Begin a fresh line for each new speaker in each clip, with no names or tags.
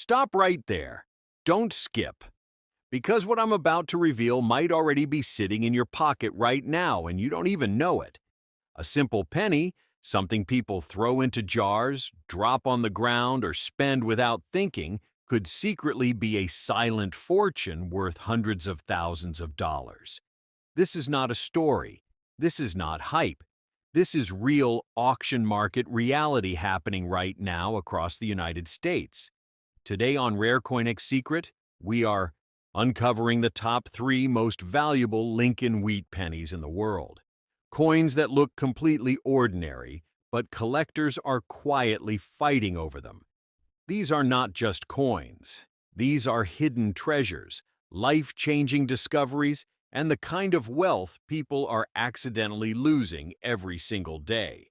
Stop right there. Don't skip. Because what I'm about to reveal might already be sitting in your pocket right now and you don't even know it. A simple penny, something people throw into jars, drop on the ground, or spend without thinking, could secretly be a silent fortune worth hundreds of thousands of dollars. This is not a story. This is not hype. This is real auction market reality happening right now across the United States. Today on Rare CoinX Secret, we are uncovering the top 3 most valuable Lincoln Wheat pennies in the world. Coins that look completely ordinary, but collectors are quietly fighting over them. These are not just coins. These are hidden treasures, life-changing discoveries, and the kind of wealth people are accidentally losing every single day.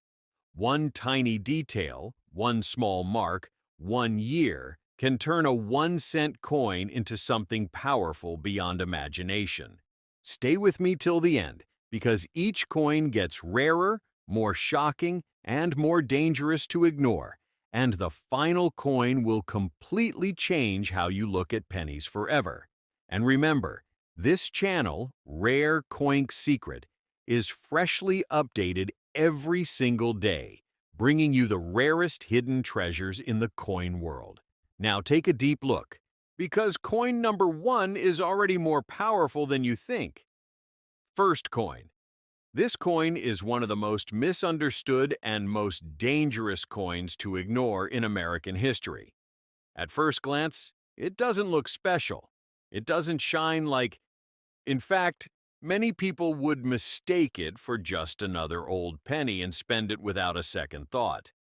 One tiny detail, one small mark, one year can turn a 1-cent coin into something powerful beyond imagination. Stay with me till the end, because each coin gets rarer, more shocking, and more dangerous to ignore, and the final coin will completely change how you look at pennies forever. And remember, this channel, Rare CoinX Secret, is freshly updated every single day, bringing you the rarest hidden treasures in the coin world. Now take a deep look, because coin number 1 is already more powerful than you think. First coin. This coin is one of the most misunderstood and most dangerous coins to ignore in American history. At first glance, it doesn't look special. It doesn't shine like... In fact, many people would mistake it for just another old penny and spend it without a second thought.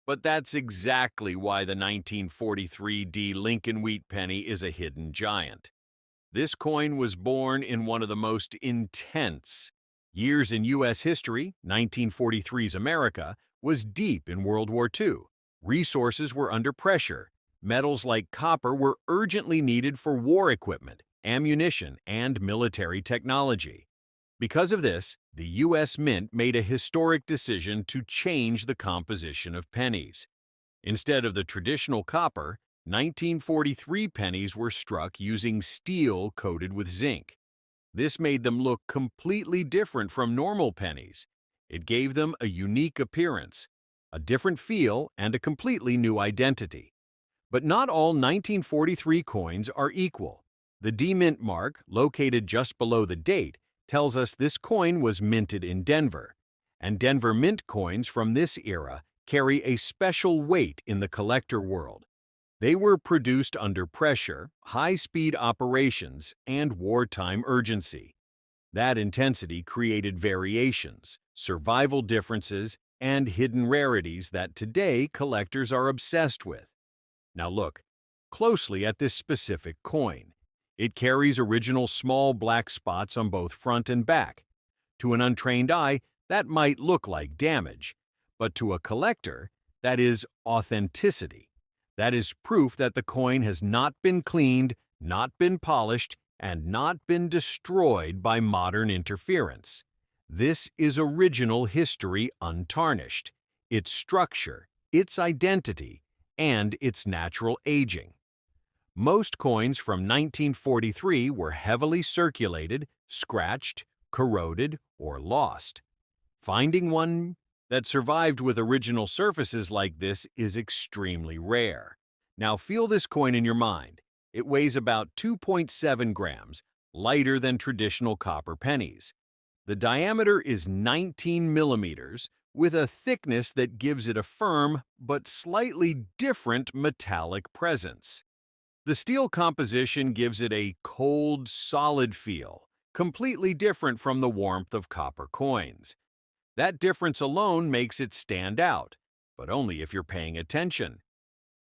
But that's exactly why the 1943 D Lincoln Wheat penny is a hidden giant. This coin was born in one of the most intense years in U.S. history. 1943's America was deep in World War II. Resources were under pressure. Metals like copper were urgently needed for war equipment, ammunition, and military technology. Because of this, the U.S. Mint made a historic decision to change the composition of pennies. Instead of the traditional copper, 1943 pennies were struck using steel coated with zinc. This made them look completely different from normal pennies. It gave them a unique appearance, a different feel, and a completely new identity. But not all 1943 coins are equal. The D-Mint mark, located just below the date, tells us this coin was minted in Denver, and Denver Mint coins from this era carry a special weight in the collector world. They were produced under pressure, high-speed operations, and wartime urgency. That intensity created variations, survival differences, and hidden rarities that today collectors are obsessed with. Now look closely at this specific coin. It carries original small black spots on both front and back. To an untrained eye, that might look like damage, but to a collector, that is authenticity. That is proof that the coin has not been cleaned, not been polished, and not been destroyed by modern interference. This is original history untarnished, its structure, its identity, and its natural aging. Most coins from 1943 were heavily circulated, scratched, corroded, or lost. Finding one that survived with original surfaces like this is extremely rare. Now feel this coin in your mind. It weighs about 2.7 grams, lighter than traditional copper pennies. The diameter is 19 millimeters, with a thickness that gives it a firm but slightly different metallic presence. The steel composition gives it a cold, solid feel, completely different from the warmth of copper coins. That difference alone makes it stand out, but only if you're paying attention.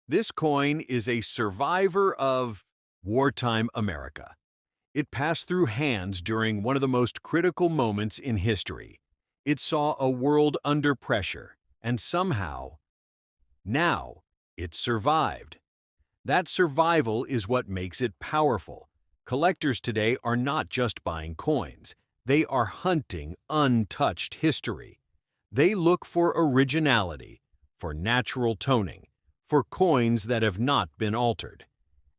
This coin is a survivor of wartime America. It passed through hands during one of the most critical moments in history. It saw a world under pressure, and somehow, now, it survived. That survival is what makes it powerful. Collectors today are not just buying coins. They are hunting untouched history. They look for originality, for natural toning, for coins that have not been altered.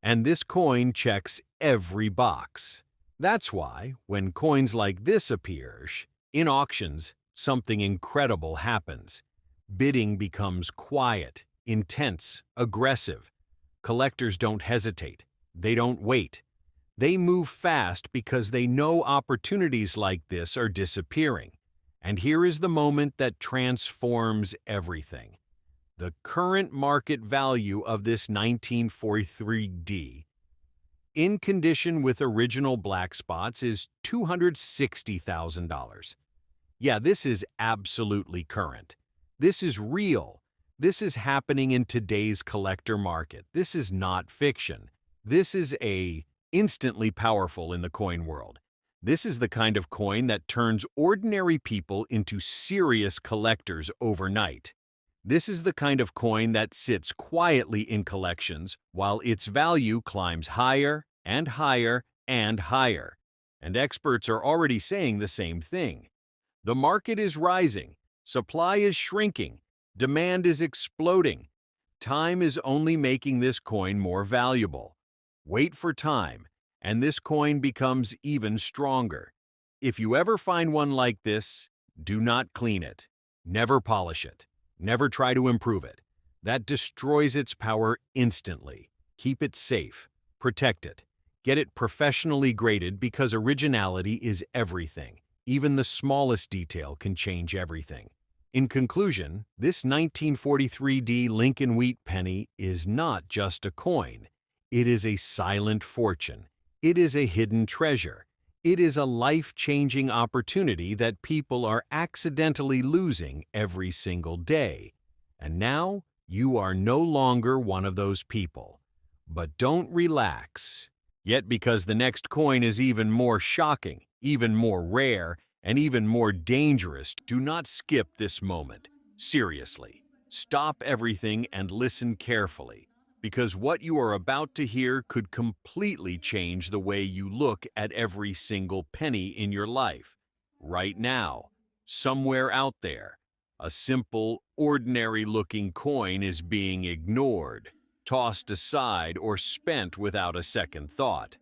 And this coin checks every box. That's why, when coins like this appear, in auctions, something incredible happens. Bidding becomes quiet, intense, aggressive. Collectors don't hesitate. They don't wait. They move fast because they know opportunities like this are disappearing. And here is the moment that transforms everything. The current market value of this 1943D, in condition with original black spots, is $260,000. Yeah, this is absolutely current. This is real. This is happening in today's collector market. This is not fiction. This is instantly powerful in the coin world. This is the kind of coin that turns ordinary people into serious collectors overnight. This is the kind of coin that sits quietly in collections while its value climbs higher and higher and higher. And experts are already saying the same thing. The market is rising, supply is shrinking, demand is exploding. Time is only making this coin more valuable. Wait for time, and this coin becomes even stronger. If you ever find one like this, do not clean it. Never polish it. Never try to improve it. That destroys its power instantly. Keep it safe. Protect it. Get it professionally graded because originality is everything. Even the smallest detail can change everything. In conclusion, this 1943D Lincoln Wheat penny is not just a coin. It is a silent fortune. It is a hidden treasure. It is a life-changing opportunity that people are accidentally losing every single day. And now, you are no longer one of those people. But don't relax. Yet because the next coin is even more shocking, even more rare, and even more dangerous, do not skip this moment. Seriously, stop everything and listen carefully, because what you are about to hear could completely change the way you look at every single penny in your life. Right now, somewhere out there, a simple, ordinary-looking coin is being ignored, tossed aside, or spent without a second thought.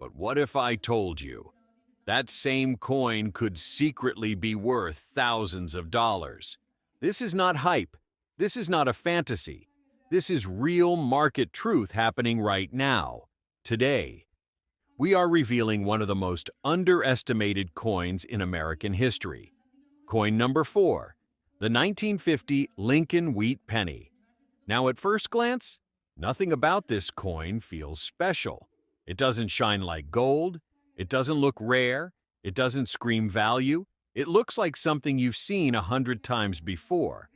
But what if I told you that same coin could secretly be worth thousands of dollars? This is not hype. This is not a fantasy. This is real market truth happening right now, today. We are revealing one of the most underestimated coins in American history. Coin number 4, the 1950 Lincoln Wheat penny. Now, at first glance, nothing about this coin feels special. It doesn't shine like gold. It doesn't look rare. It doesn't scream value. It looks like something you've seen 100 times before,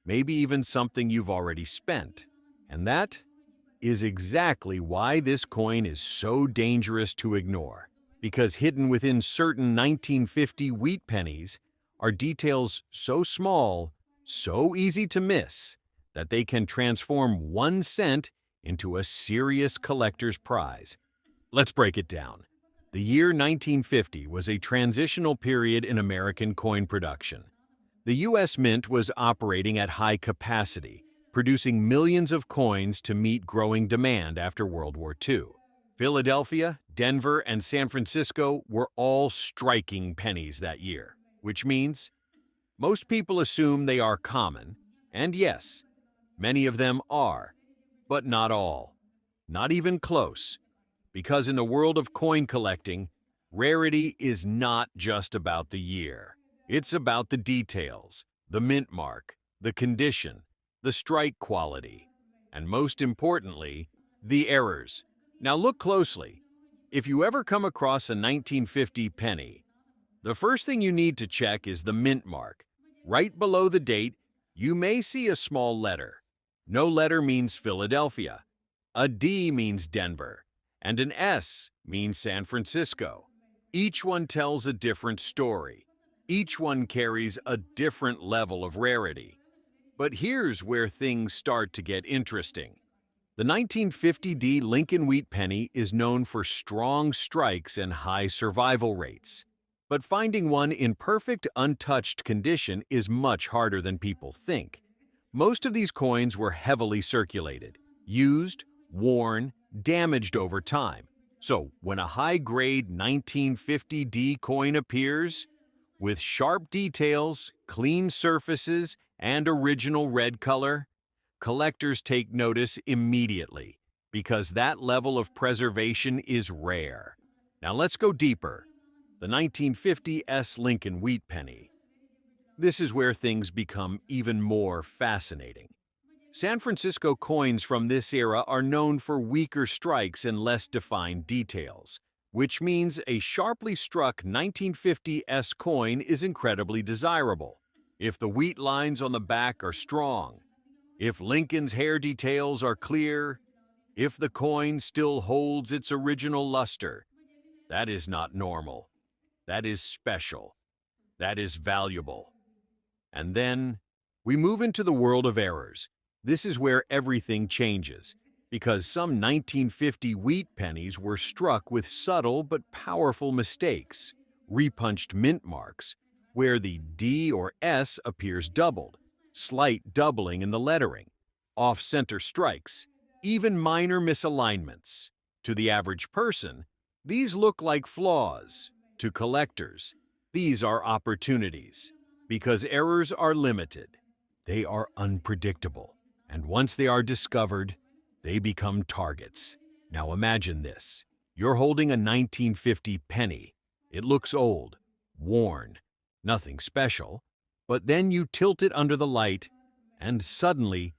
maybe even something you've already spent. And that is exactly why this coin is so dangerous to ignore, because hidden within certain 1950 wheat pennies are details so small, so easy to miss, that they can transform 1 cent into a serious collector's prize. Let's break it down. The year 1950 was a transitional period in American coin production. The U.S. Mint was operating at high capacity, producing millions of coins to meet growing demand after World War II. Philadelphia, Denver, and San Francisco were all striking pennies that year, which means most people assume they are common, and yes, many of them are, but not all. Not even close. Because in the world of coin collecting, rarity is not just about the year. It's about the details, the mint mark, the condition, the strike quality, and most importantly, the errors. Now look closely. If you ever come across a 1950 penny, the first thing you need to check is the mint mark. Right below the date, you may see a small letter. No letter means Philadelphia. A D means Denver. And an S means San Francisco. Each one tells a different story. Each one carries a different level of rarity. But here's where things start to get interesting. The 1950D Lincoln Wheat penny is known for strong strikes and high survival rates. But finding one in perfect, untouched condition is much harder than people think. Most of these coins were heavily circulated, used, worn, damaged over time. So when a high-grade 1950D coin appears, with sharp details, clean surfaces, and original red color, collectors take notice immediately because that level of preservation is rare. Now let's go deeper. The 1950 S. Lincoln Wheat Penny. This is where things become even more fascinating. San Francisco coins from this era are known for weaker strikes and less defined details, which means a sharply struck 1950 S coin is incredibly desirable. If the wheat lines on the back are strong, if Lincoln's hair details are clear, if the coin still holds its original luster, that is not normal. That is special. That is valuable. And then we move into the world of errors. This is where everything changes, because some 1950 wheat pennies were struck with subtle but powerful mistakes, repunched mint marks, where the D or S appears doubled, slight doubling in the lettering, off-center strikes, even minor misalignments. To the average person, these look like flaws. To collectors, these are opportunities, because errors are limited. They are unpredictable. And once they are discovered, they become targets. Now imagine this. You're holding a 1950 penny. It looks old, worn, nothing special, but then you tilt it under the light, and suddenly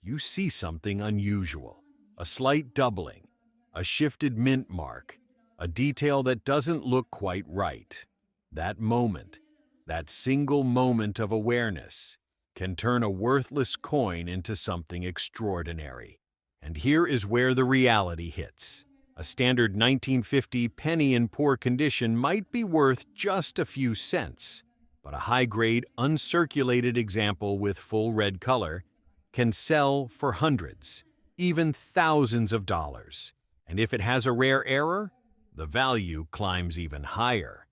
you see something unusual. A slight doubling, a shifted mint mark, a detail that doesn't look quite right. That moment, that single moment of awareness, can turn a worthless coin into something extraordinary. And here is where the reality hits. A standard 1950 penny in poor condition might be worth just a few cents, but a high-grade, uncirculated example with full red color can sell for hundreds, even thousands of dollars. And if it has a rare error, the value climbs even higher.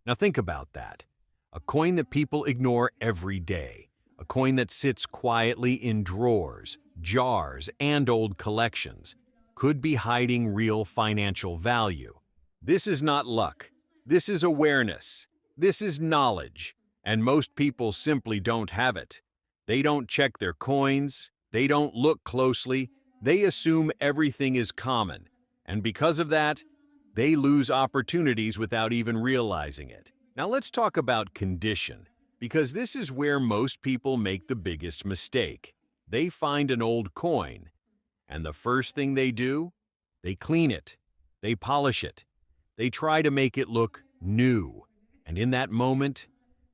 Now think about that. A coin that people ignore every day. A coin that sits quietly in drawers, jars, and old collections could be hiding real financial value. This is not luck. This is awareness. This is knowledge. And most people simply don't have it. They don't check their coins. They don't look closely. They assume everything is common. And because of that, they lose opportunities without even realizing it. Now let's talk about condition, because this is where most people make the biggest mistake. They find an old coin, and the first thing they do, they clean it, they polish it, they try to make it look new, and in that moment,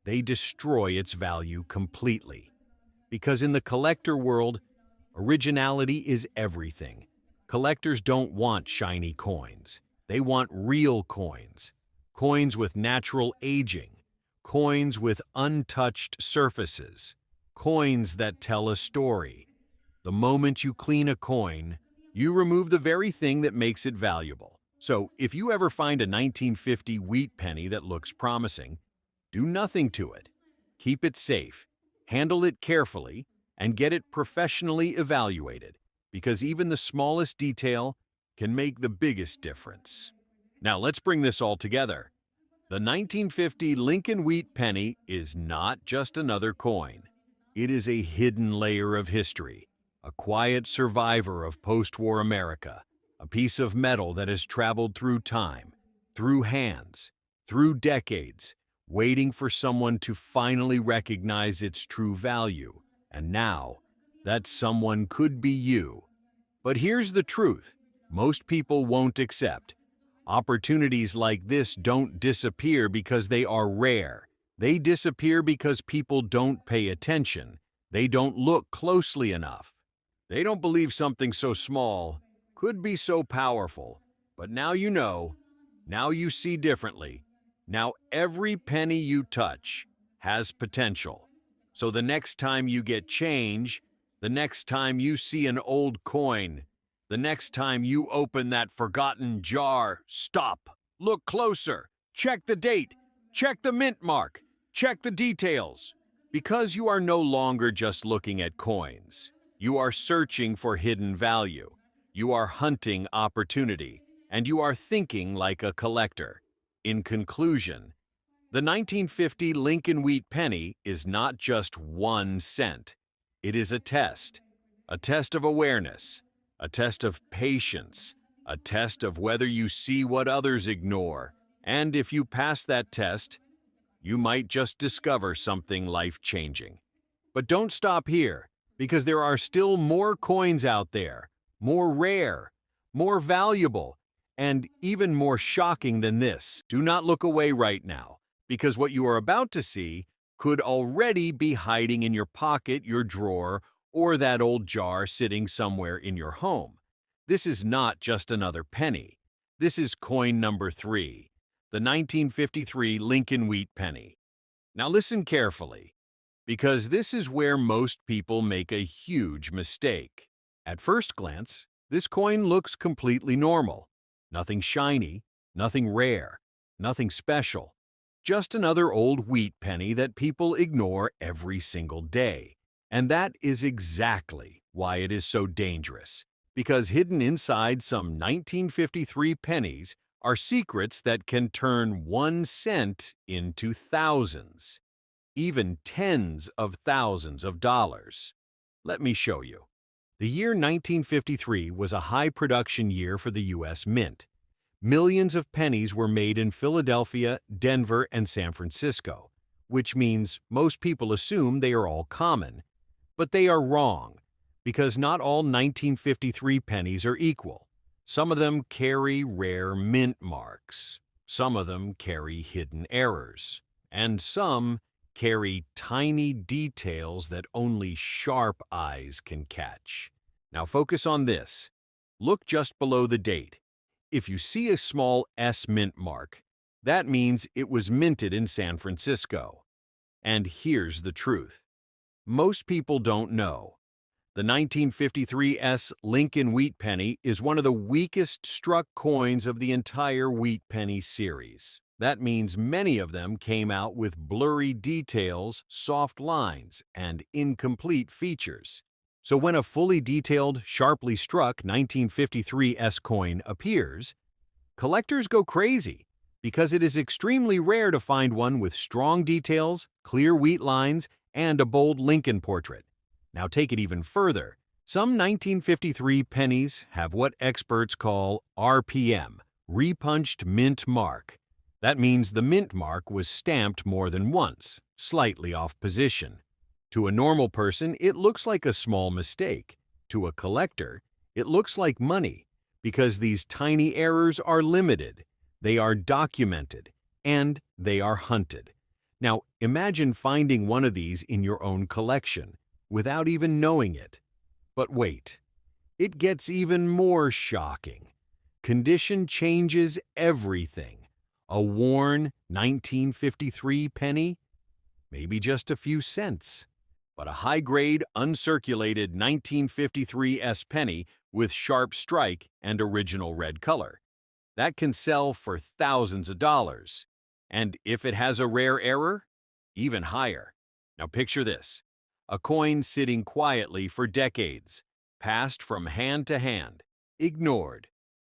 they destroy its value completely. Because in the collector world, originality is everything. Collectors don't want shiny coins. They want real coins. Coins with natural aging. Coins with untouched surfaces. Coins that tell a story. The moment you clean a coin, you remove the very thing that makes it valuable. So, if you ever find a 1950 wheat penny that looks promising, do nothing to it. Keep it safe, handle it carefully, and get it professionally evaluated, because even the smallest detail can make the biggest difference. Now let's bring this all together. The 1950 Lincoln Wheat Penny is not just another coin. It is a hidden layer of history, a quiet survivor of post-war America, a piece of metal that has traveled through time, through hands, through decades, waiting for someone to finally recognize its true value. And now, that someone could be you. But here's the truth. Most people won't accept. Opportunities like this don't disappear because they are rare. They disappear because people don't pay attention. They don't look closely enough. They don't believe something so small could be so powerful. But now you know. Now you see differently. Now every penny you touch has potential. So the next time you get change, the next time you see an old coin, the next time you open that forgotten jar, stop, look closer, check the date, check the mint mark, check the details. Because you are no longer just looking at coins. You are searching for hidden value. You are hunting opportunity. And you are thinking like a collector. In conclusion, the 1950 Lincoln Wheat penny is not just 1 cent. It is a test of awareness, a test of patience, a test of whether you see what others ignore. And if you pass that test, you might just discover something life-changing. But don't stop here, because there are still more coins out there, more rare, more valuable, and even more shocking than this. Do not look away right now, because what you are about to see could already be hiding in your pocket, your drawer, or that old jar sitting somewhere in your home. This is not just another penny. This is coin number 3, the 1953 Lincoln Wheat penny. Now listen carefully, because this is where most people make a huge mistake. At first glance, this coin looks completely normal. Nothing shiny, nothing rare, nothing special. Just another old wheat penny that people ignore every single day. And that is exactly why it is so dangerous. Because hidden inside some 1953 pennies are secrets that can turn 1 cent into thousands, even tens of thousands of dollars. Let me show you. The year 1953 was a high-production year for the U.S. Mint. Millions of pennies were made in Philadelphia, Denver, and San Francisco, which means most people assume they are all common. But they are wrong, because not all 1953 pennies are equal. Some of them carry rare mint marks, some of them carry hidden errors, and some carry tiny details that only sharp eyes can catch. Now focus on this. Look just below the date. If you see a small S mint mark, that means it was minted in San Francisco. And here's the truth. Most people don't know. The 1953 S Lincoln Wheat penny is one of the weakest struck coins of the entire wheat penny series. That means many of them came out with blurry details, soft lines, and incomplete features. So when a fully detailed, sharply struck 1953 S coin appears, collectors go crazy because it is extremely rare to find one with strong details, clear wheat lines, and a bold Lincoln portrait. Now take it even further. Some 1953 pennies have what experts call RPM, repunched mint mark. That means the mint mark was stamped more than once, slightly off position. To a normal person, it looks like a small mistake. To a collector, it looks like money, because these tiny errors are limited, they are documented, and they are hunted. Now, imagine finding one of these in your own collection, without even knowing it. But wait, it gets even more shocking. Condition changes everything. A worn 1953 penny? Maybe just a few cents. But a high-grade, uncirculated 1953 S penny with sharp strike and original red color. That can sell for thousands of dollars. And if it has a rare error, even higher. Now picture this. A coin sitting quietly for decades, passed from hand to hand, ignored,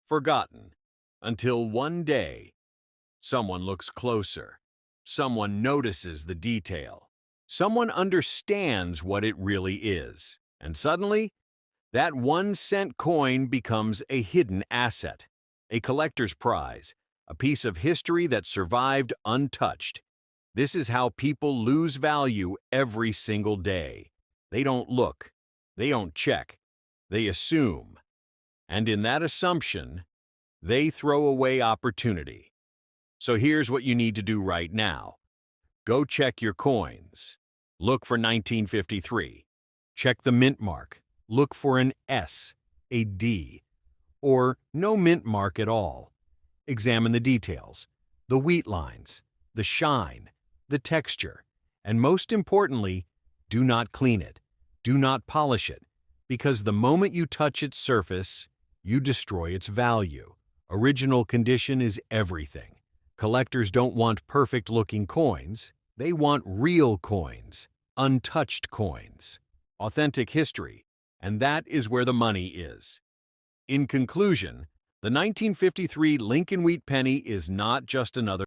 forgotten, until one day, someone looks closer. Someone notices the detail. Someone understands what it really is. And suddenly, that 1 cent coin becomes a hidden asset, a collector's prize, a piece of history that survived untouched. This is how people lose value every single day. They don't look, they don't check, they assume. And in that assumption, they throw away opportunity. So here's what you need to do right now. Go check your coins. Look for 1953. Check the mint mark. Look for an S, a D, or no mint mark at all. Examine the details, the wheat lines, the shine, the texture, and most importantly, do not clean it. Do not polish it, because the moment you touch its surface, you destroy its value. Original condition is everything. Collectors don't want perfect-looking coins. They want real coins. untouched coins, authentic history, and that is where the money is. In conclusion, the 1953 Lincoln Wheat penny is not just another